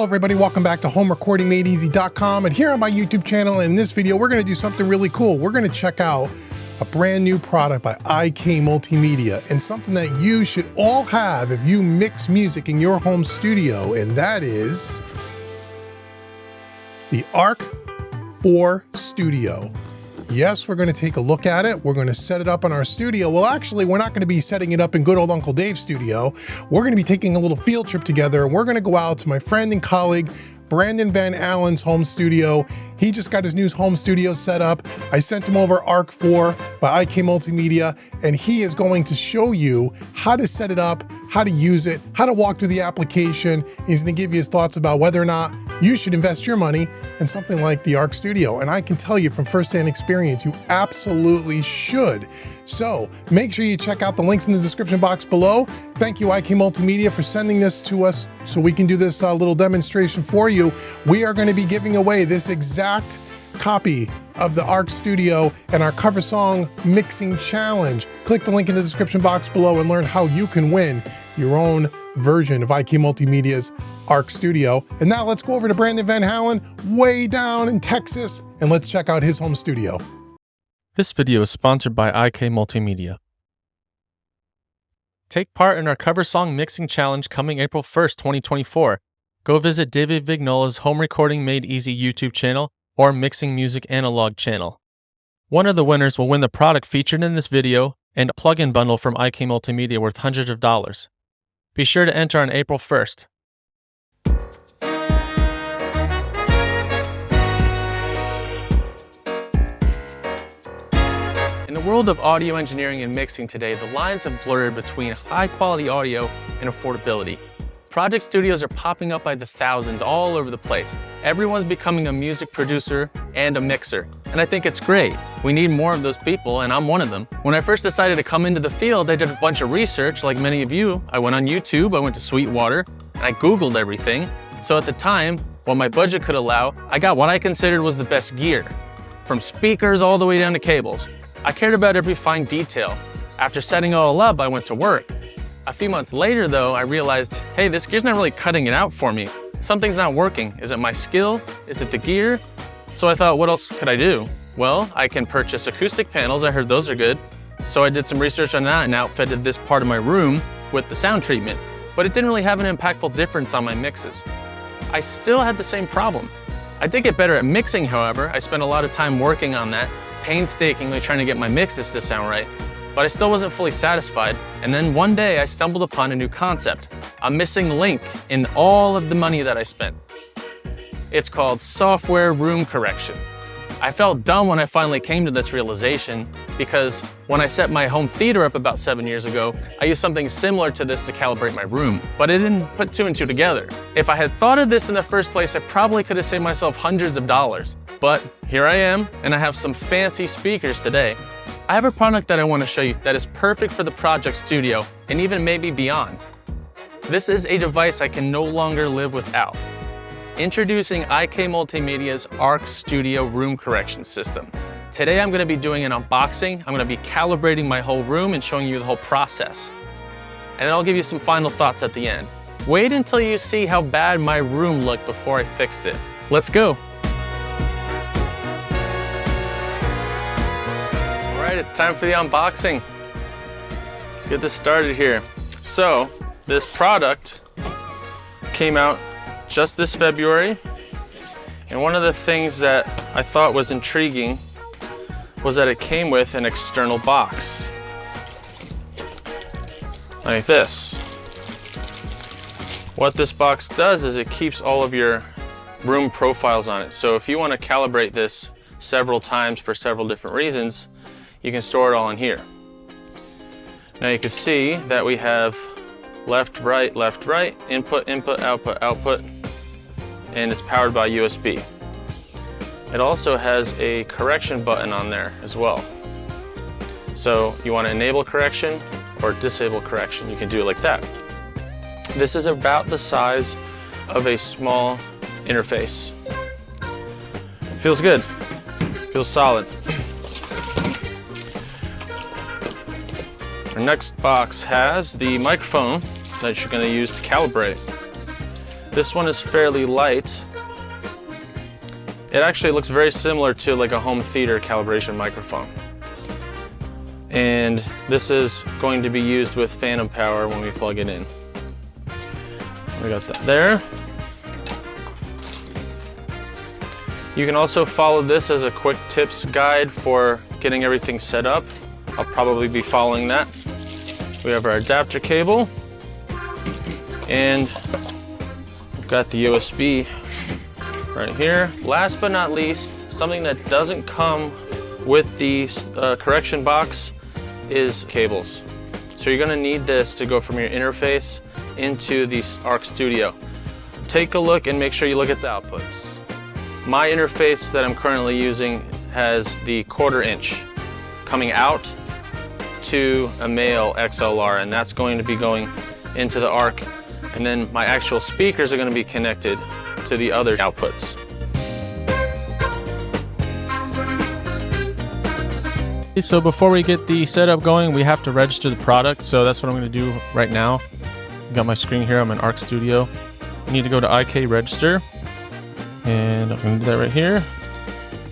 Hello everybody, welcome back to HomeRecordingMadeEasy.com, and here on my YouTube channel, and in this video we're going to do something really cool. We're going to check out a brand new product by IK Multimedia, and something that you should all have if you mix music in your home studio, and that is the ARC 4 Studio. Yes, we're going to take a look at it. We're going to set it up in our studio. Well, actually, we're not going to be setting it up in good old Uncle Dave's studio. We're going to be taking a little field trip together, and we're going to go out to my friend and colleague, Branden Van Allen's home studio. He just got his new home studio set up. I sent him over ARC 4 by IK Multimedia, and he is going to show you how to set it up, how to use it, how to walk through the application. He's going to give you his thoughts about whether or not you should invest your money in something like the ARC Studio. And I can tell you from firsthand experience, you absolutely should. So make sure you check out the links in the description box below. Thank you, IK Multimedia, for sending this to us so we can do this little demonstration for you. We are going to be giving away this exact copy of the ARC Studio and our cover song mixing challenge. Click the link in the description box below and learn how you can win your own version of IK Multimedia's ARC Studio. And now let's go over to Branden Van Allen way down in Texas, and let's check out his home studio. This video is sponsored by IK Multimedia. Take part in our cover song mixing challenge coming April 1st, 2024. Go visit David Vignola's Home Recording Made Easy YouTube channel or Mixing Music Analog channel. One of the winners will win the product featured in this video and a plug-in bundle from IK Multimedia worth hundreds of dollars. Be sure to enter on April 1st. In the world of audio engineering and mixing today, the lines have blurred between high-quality audio and affordability. Project studios are popping up by the thousands all over the place. Everyone's becoming a music producer and a mixer, and I think it's great. We need more of those people, and I'm one of them. When I first decided to come into the field, I did a bunch of research, like many of you. I went on YouTube, I went to Sweetwater, and I Googled everything. So at the time, what my budget could allow, I got what I considered was the best gear, from speakers all the way down to cables. I cared about every fine detail. After setting it all up, I went to work. A few months later though, I realized, hey, this gear's not really cutting it out for me. Something's not working. Is it my skill? Is it the gear? So I thought, what else could I do? Well, I can purchase acoustic panels. I heard those are good. So I did some research on that and outfitted this part of my room with the sound treatment, but it didn't really have an impactful difference on my mixes. I still had the same problem. I did get better at mixing, however. I spent a lot of time working on that, painstakingly trying to get my mixes to sound right. But I still wasn't fully satisfied, and then one day I stumbled upon a new concept, a missing link in all of the money that I spent. It's called software room correction. I felt dumb when I finally came to this realization, because when I set my home theater up about 7 years ago, I used something similar to this to calibrate my room, but I didn't put two and two together. If I had thought of this in the first place, I probably could have saved myself hundreds of dollars. But here I am, and I have some fancy speakers today. I have a product that I want to show you that is perfect for the project studio and even maybe beyond. This is a device I can no longer live without. Introducing IK Multimedia's ARC Studio Room Correction System. Today I'm going to be doing an unboxing. I'm going to be calibrating my whole room and showing you the whole process. And then I'll give you some final thoughts at the end. Wait until you see how bad my room looked before I fixed it. Let's go. All right, it's time for the unboxing. Let's get this started here. So, this product came out just this February, and one of the things that I thought was intriguing was that it came with an external box, like this. What this box does is it keeps all of your room profiles on it. So if you want to calibrate this several times for several different reasons, you can store it all in here. Now you can see that we have left, right, input, input, output, output, and it's powered by USB. It also has a correction button on there as well. So you want to enable correction or disable correction, you can do it like that. This is about the size of a small interface. Feels good, feels solid. Our next box has the microphone that you're going to use to calibrate. This one is fairly light. It actually looks very similar to like a home theater calibration microphone. And this is going to be used with phantom power when we plug it in. We got that there. You can also follow this as a quick tips guide for getting everything set up. I'll probably be following that. We have our adapter cable, and we've got the USB right here. Last but not least, something that doesn't come with the correction box is cables. So you're gonna need this to go from your interface into the Arc Studio. Take a look and make sure you look at the outputs. My interface that I'm currently using has the 1/4 inch coming out to a male XLR, and that's going to be going into the Arc, and then my actual speakers are going to be connected to the other outputs. So before we get the setup going, we have to register the product, so that's what I'm going to do right now. I've got my screen here, I'm in Arc Studio. I need to go to IK Register, and I'm going to do that right here.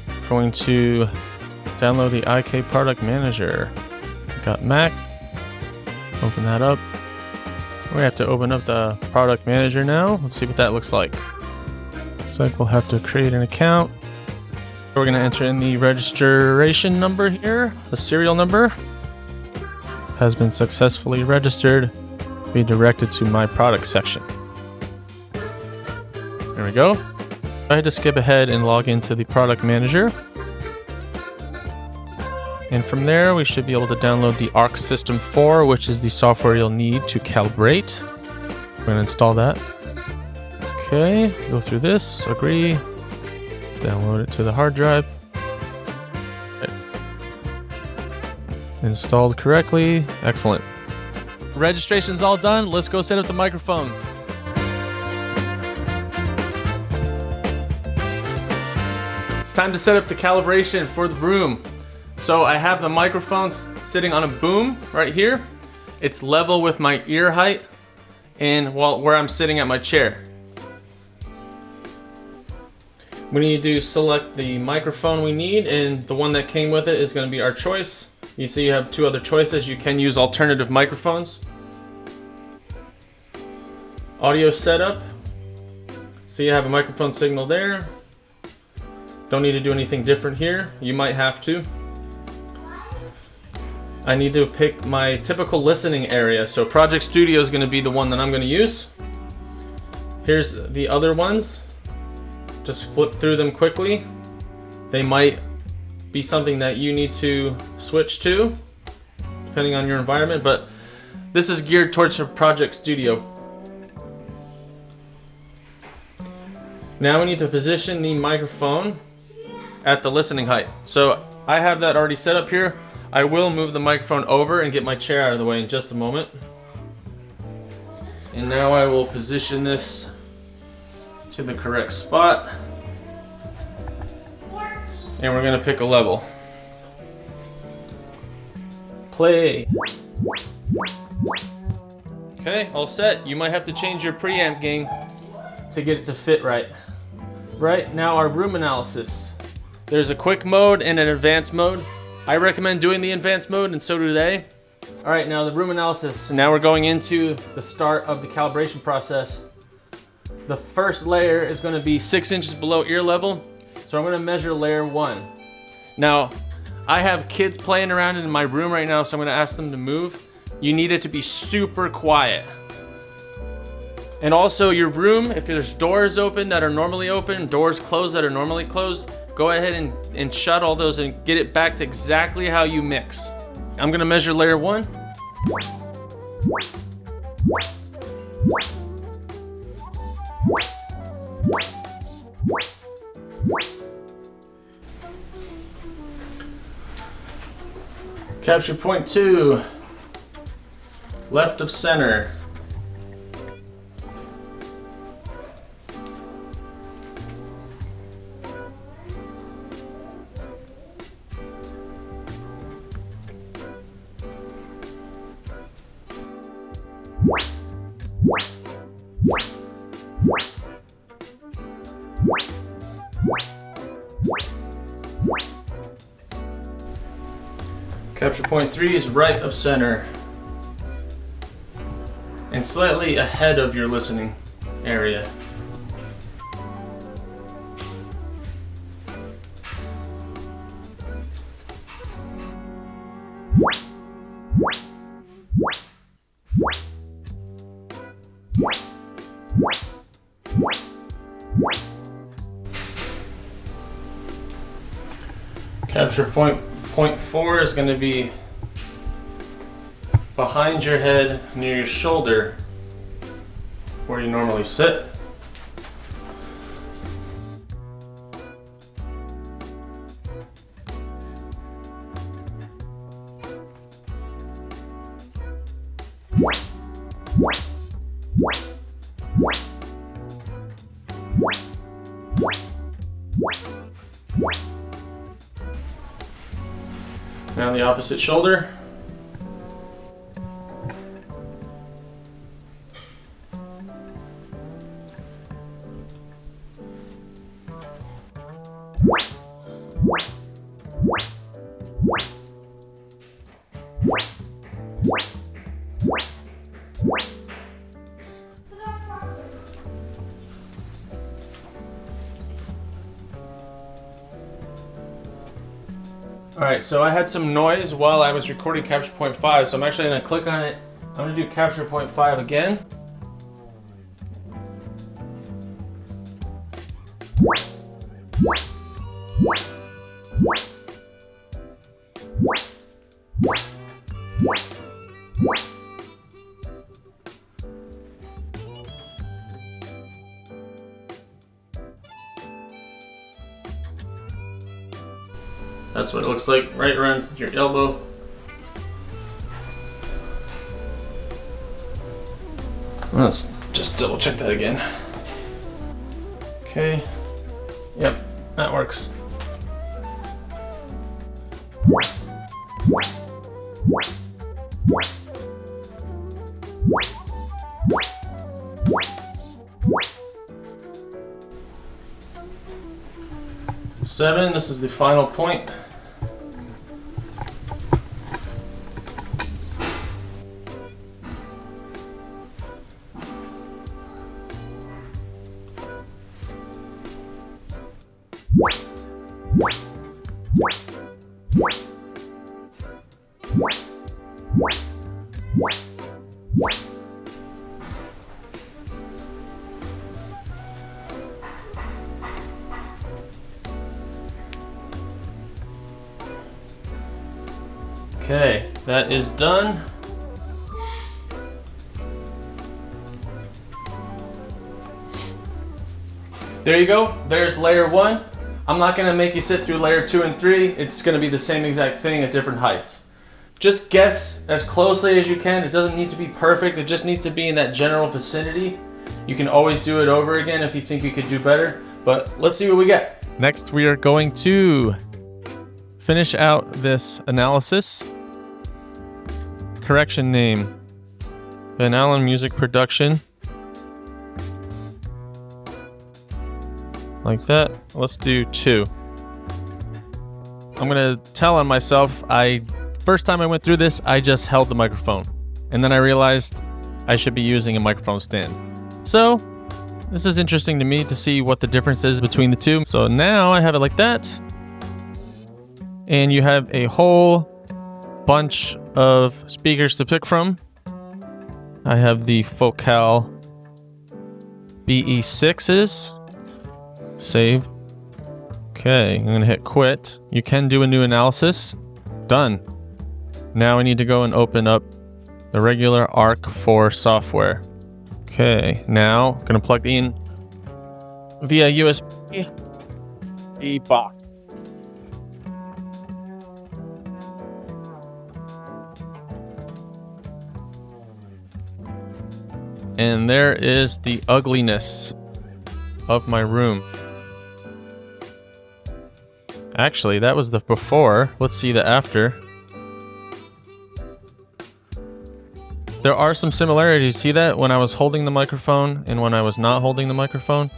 I'm going to download the IK Product Manager. Got Mac, open that up. We have to open up the Product Manager now. Let's see what that looks like. Looks like we'll have to create an account. We're going to enter in the registration number here, the serial number. Has been successfully registered. Be directed to my product section. There we go. I had to skip ahead and log into the Product Manager. And from there, we should be able to download the Arc System 4, which is the software you'll need to calibrate. We're going to install that. Okay, go through this, agree, download it to the hard drive. Okay. Installed correctly, excellent. Registration's all done, let's go set up the microphones. It's time to set up the calibration for the room. So I have the microphone sitting on a boom right here. It's level with my ear height and where I'm sitting at my chair. We need to select the microphone we need, and the one that came with it is going to be our choice. You see you have 2 other choices. You can use alternative microphones. Audio setup. So you have a microphone signal there. Don't need to do anything different here. You might have to. I need to pick my typical listening area. So Project Studio is going to be the one that I'm going to use. Here's the other ones. Just flip through them quickly. They might be something that you need to switch to, depending on your environment, but this is geared towards Project Studio. Now we need to position the microphone at the listening height. So I have that already set up here. I will move the microphone over and get my chair out of the way in just a moment. And now I will position this to the correct spot. And we're gonna pick a level. Play. Okay, all set. You might have to change your preamp gain to get it to fit right. Right, now our room analysis. There's a quick mode and an advanced mode. I recommend doing the advanced mode, and so do they. All right, now the room analysis. Now we're going into the start of the calibration process. The first layer is going to be 6 inches below ear level, so I'm going to measure layer 1. Now, I have kids playing around in my room right now, so I'm going to ask them to move. You need it to be super quiet. And also your room, if there's doors open that are normally open, doors closed that are normally closed, go ahead and shut all those and get it back to exactly how you mix. I'm gonna measure layer 1. Capture point 2, left of center. Capture point 3 is right of center and slightly ahead of your listening area. Capture point 4 is going to be behind your head near your shoulder where you normally sit. Now the opposite shoulder. Alright, so I had some noise while I was recording capture point 5, so I'm actually going to click on it. I'm going to do capture point 5 again. That's what it looks like right around your elbow. Let's just double check that again. Okay. Yep, that works. Seven, this is the final point. Okay, that is done. There you go, there's layer 1. I'm not gonna make you sit through layer 2 and 3. It's gonna be the same exact thing at different heights. Just guess as closely as you can. It doesn't need to be perfect, it just needs to be in that general vicinity. You can always do it over again if you think you could do better, but let's see what we get. Next, we are going to finish out this analysis. Correction name, Van Allen Music Production. Like that. Let's do 2. I'm gonna tell on myself, first time I went through this, I just held the microphone. And then I realized I should be using a microphone stand. So, this is interesting to me to see what the difference is between the two. So now I have it like that. And you have a whole bunch of speakers to pick from. I have the Focal BE6s. Save. Okay, I'm gonna hit quit. You can do a new analysis. Done. Now I need to go and open up the regular ARC4 software. Okay, now I'm gonna plug in via USB the box. And there is the ugliness of my room. Actually, that was the before. Let's see the after. There are some similarities. See that when I was holding the microphone and when I was not holding the microphone?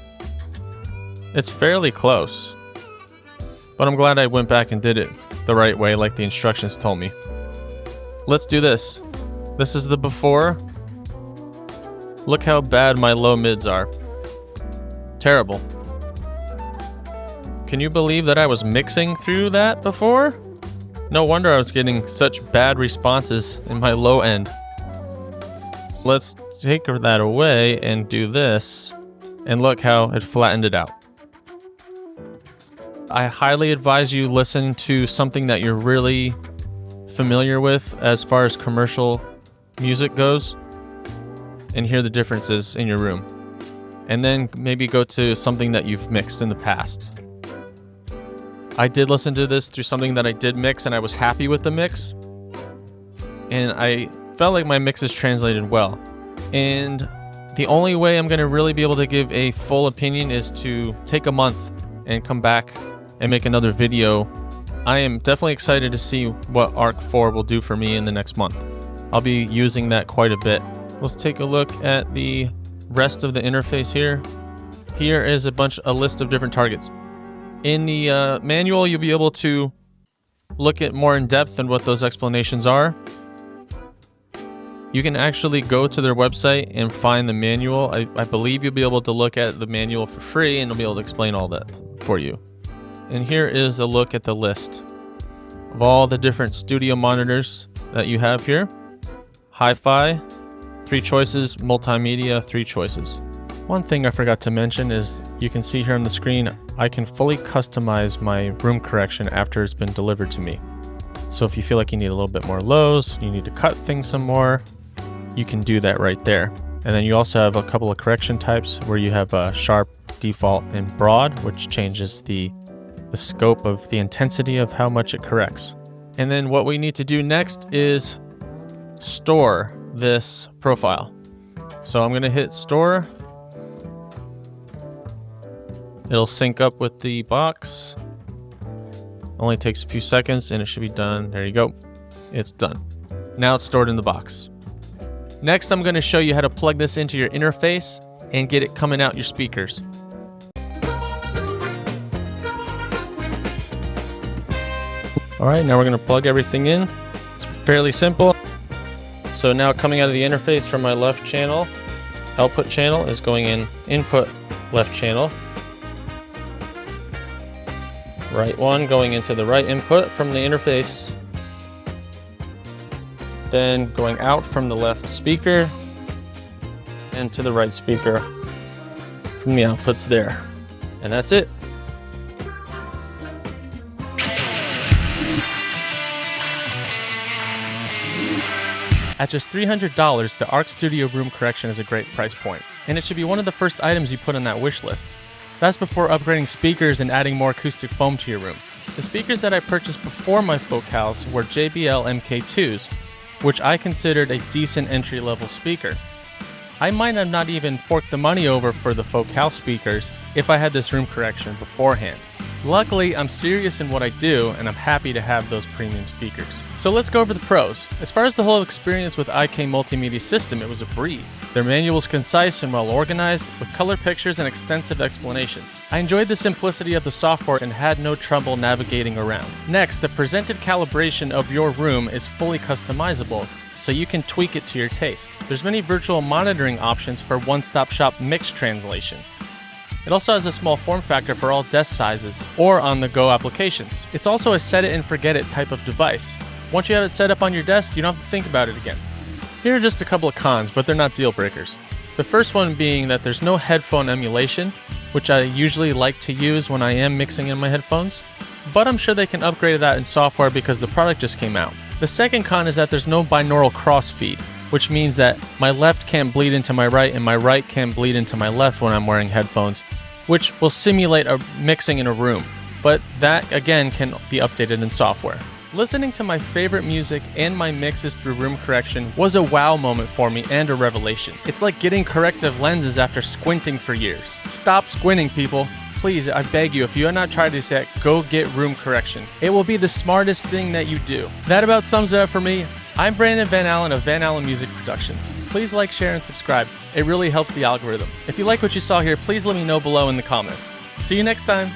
It's fairly close. But I'm glad I went back and did it the right way like the instructions told me. Let's do this. This is the before. Look how bad my low mids are. Terrible. Can you believe that I was mixing through that before? No wonder I was getting such bad responses in my low end. Let's take that away and do this. And look how it flattened it out. I highly advise you listen to something that you're really familiar with as far as commercial music goes and hear the differences in your room. And then maybe go to something that you've mixed in the past. I did listen to this through something that I did mix and I was happy with the mix. And I felt like my mixes translated well. And the only way I'm going to really be able to give a full opinion is to take a month and come back and make another video. I am definitely excited to see what ARC 4 will do for me in the next month. I'll be using that quite a bit. Let's take a look at the rest of the interface here. Here is a list of different targets. In the manual, you'll be able to look at more in depth than what those explanations are. You can actually go to their website and find the manual. I believe you'll be able to look at the manual for free and it'll be able to explain all that for you. And here is a look at the list of all the different studio monitors that you have here. Hi-Fi, 3 choices. Multimedia, 3 choices. One thing I forgot to mention is you can see here on the screen, I can fully customize my room correction after it's been delivered to me. So if you feel like you need a little bit more lows, you need to cut things some more, you can do that right there. And then you also have a couple of correction types where you have a sharp, default, and broad, which changes the scope of the intensity of how much it corrects. And then what we need to do next is store this profile. So I'm going to hit store. It'll sync up with the box. Only takes a few seconds and it should be done. There you go. It's done. Now it's stored in the box. Next, I'm going to show you how to plug this into your interface and get it coming out your speakers. All right, now we're going to plug everything in. It's fairly simple. So now coming out of the interface from my left channel, output channel is going in input left channel. Right one going into the right input from the interface. Then going out from the left speaker and to the right speaker from the outputs there. And that's it. At just $300, the ARC Studio Room Correction is a great price point, and it should be one of the first items you put on that wish list. That's before upgrading speakers and adding more acoustic foam to your room. The speakers that I purchased before my Focals were JBL MK2s, which I considered a decent entry-level speaker. I might have not even forked the money over for the Focal speakers if I had this room correction beforehand. Luckily, I'm serious in what I do, and I'm happy to have those premium speakers. So let's go over the pros. As far as the whole experience with IK Multimedia system, it was a breeze. Their manual was concise and well organized, with color pictures and extensive explanations. I enjoyed the simplicity of the software and had no trouble navigating around. Next, the presented calibration of your room is fully customizable, so you can tweak it to your taste. There's many virtual monitoring options for one-stop shop mix translation. It also has a small form factor for all desk sizes or on-the-go applications. It's also a set-it-and-forget-it type of device. Once you have it set up on your desk, you don't have to think about it again. Here are just a couple of cons, but they're not deal breakers. The first one being that there's no headphone emulation, which I usually like to use when I am mixing in my headphones, but I'm sure they can upgrade that in software because the product just came out. The second con is that there's no binaural crossfeed, which means that my left can't bleed into my right and my right can't bleed into my left when I'm wearing headphones, which will simulate a mixing in a room. But that, again, can be updated in software. Listening to my favorite music and my mixes through room correction was a wow moment for me and a revelation. It's like getting corrective lenses after squinting for years. Stop squinting, people. Please, I beg you, if you have not tried this yet, go get room correction. It will be the smartest thing that you do. That about sums it up for me. I'm Branden Van Allen of Van Allen Music Productions. Please like, share, and subscribe. It really helps the algorithm. If you like what you saw here, please let me know below in the comments. See you next time.